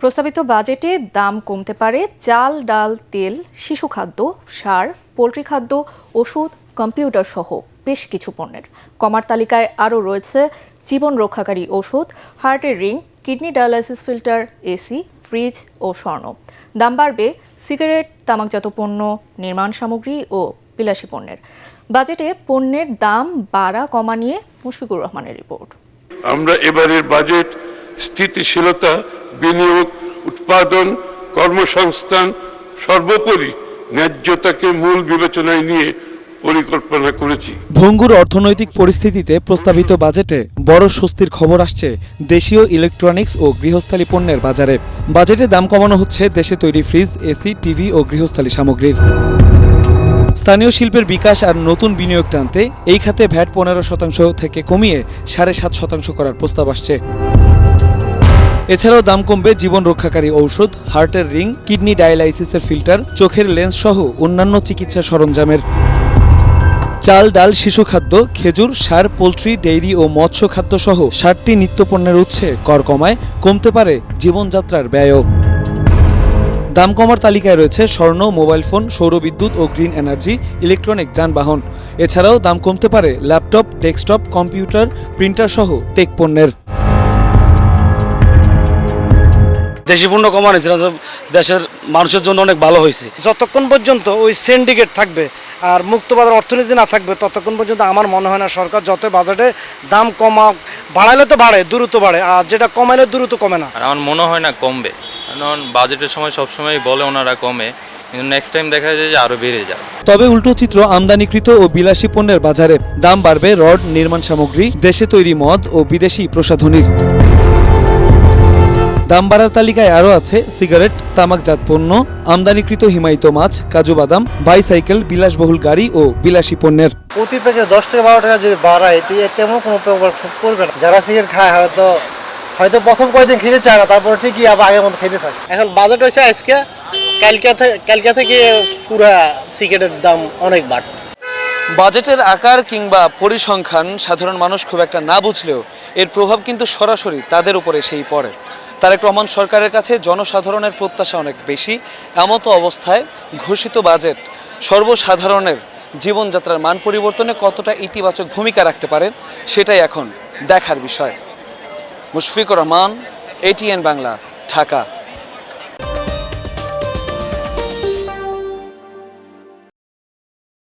প্রস্তাবিত বাজেটে দাম কমতে পারে চাল, ডাল, তেল, শিশু খাদ্য, সার, পোলট্রি খাদ্য, ওষুধ, কম্পিউটার সহ বেশ কিছু পণ্যের। কমার তালিকায় আরও রয়েছে জীবন রক্ষাকারী ওষুধ, হার্টের ring, kidney dialysis filter, AC, fridge ও স্বর্ণ। দাম বাড়বে সিগারেট, তামাকজাত পণ্য, নির্মাণ সামগ্রী ও বিলাসী পণ্যের। বাজেটে পণ্যের দাম বাড়া কমা নিয়ে মুশফিকুর রহমানের রিপোর্ট। আমরা এবারের বাজেট স্থিতিশীলতা, বিনিয়োগ, উৎপাদন, কর্মসংস্থান, সর্বোপরি ন্যায্যতাকে মূল বিবেচনায় নিয়ে পরিকল্পনা করেছি। ভঙ্গুর অর্থনৈতিক পরিস্থিতিতে প্রস্তাবিত বাজেটে বড় স্বস্তির খবর আসছে দেশীয় ইলেকট্রনিক্স ও গৃহস্থালী পণ্যের বাজারে। বাজেটে দাম কমানো হচ্ছে দেশে তৈরি ফ্রিজ, এসি, টিভি ও গৃহস্থালী সামগ্রীর। স্থানীয় শিল্পের বিকাশ আর নতুন বিনিয়োগ টানতে এই খাতে ভ্যাট 15% থেকে কমিয়ে 7.5% করার প্রস্তাব আসছে। এছাড়াও দাম কমবে জীবন রক্ষাকারী ঔষধ, হার্টের রিং, কিডনি ডায়ালাইসিসের ফিল্টার, চোখের লেন্স সহ অন্যান্য চিকিৎসা সরঞ্জামের। চাল, ডাল, শিশু খাদ্য, খেজুর, সার, পোলট্রি, ডেইরি ও মৎস্য খাদ্য সহ 60টি নিত্যপণ্যের উৎসে কর কমায় কমতে পারে জীবনযাত্রার ব্যয়ও। দাম কমার তালিকায় রয়েছে স্বর্ণ, মোবাইল ফোন, সৌরবিদ্যুৎ ও গ্রিন এনার্জি, ইলেকট্রনিক যানবাহন। এছাড়াও দাম কমতে পারে ল্যাপটপ, ডেস্কটপ, কম্পিউটার, প্রিন্টার সহ টেক পণ্যের। দেশি পণ্য কমানো দেশের মানুষের জন্য অনেক ভালো হয়েছে। যতক্ষণ পর্যন্ত ওই সিন্ডিকেট থাকবে আর মুক্তবাজার অর্থনীতি না থাকবে ততক্ষণ পর্যন্ত আমার মনে হয় না সরকার যত বাজেটে দাম বাড়াইলে তো বাড়ে, দ্রুত বাড়ে, আর যেটা কমাইলে দ্রুত কমে না। আর আমার মনে হয় না কমবে, কারণ বাজেটের সময় সবসময় বলে ওনারা কমে, কিন্তু নেক্সট টাইম দেখা যায় যে আরও বেড়ে যায়। তবে উল্টো চিত্র আমদানিকৃত ও বিলাসী পণ্যের বাজারে। দাম বাড়বে রড, নির্মাণ সামগ্রী, দেশে তৈরি মদ ও বিদেশি প্রসাধনীর। দাম বাড়ার তালিকায় আরও আছে সিগারেট, তামাকজাত পণ্য, আমদানিকৃত হিমায়িত মাছ, কাজু বাদাম, বাইসাইকেল, বিলাসবহুল গাড়ি ও বিলাসী পণ্যের। প্রতি প্যাকেট 10 থেকে 12 টাকা যদি বাড়ায় তেমন কোনো প্রভাব পড়বে না। যারা সিগারেট খায় হয়তো প্রথম কয়েকদিন খেতে চায় না, তারপরে ঠিকই আবার আগের মতো খেতে থাকে। এখন বাজেট হয়েছে আজকে, কালকে থেকে পুরা সিগারেটের দাম অনেক বাড়বে। বাজেটের আকার কিংবা পরিসংখ্যান সাধারণ মানুষ খুব একটা না বুঝলেও এর প্রভাব কিন্তু সরাসরি তাদের উপরে সেই পড়ে। তারেক রহমান সরকারের কাছে জনসাধারণের প্রত্যাশা অনেক বেশি। এমতো অবস্থায় ঘোষিত বাজেট সর্বসাধারণের জীবনযাত্রার মান পরিবর্তনে কতটা ইতিবাচক ভূমিকা রাখতে পারে সেটাই এখন দেখার বিষয়। মুশফিকুর রহমান, ATN বাংলা, ঢাকা।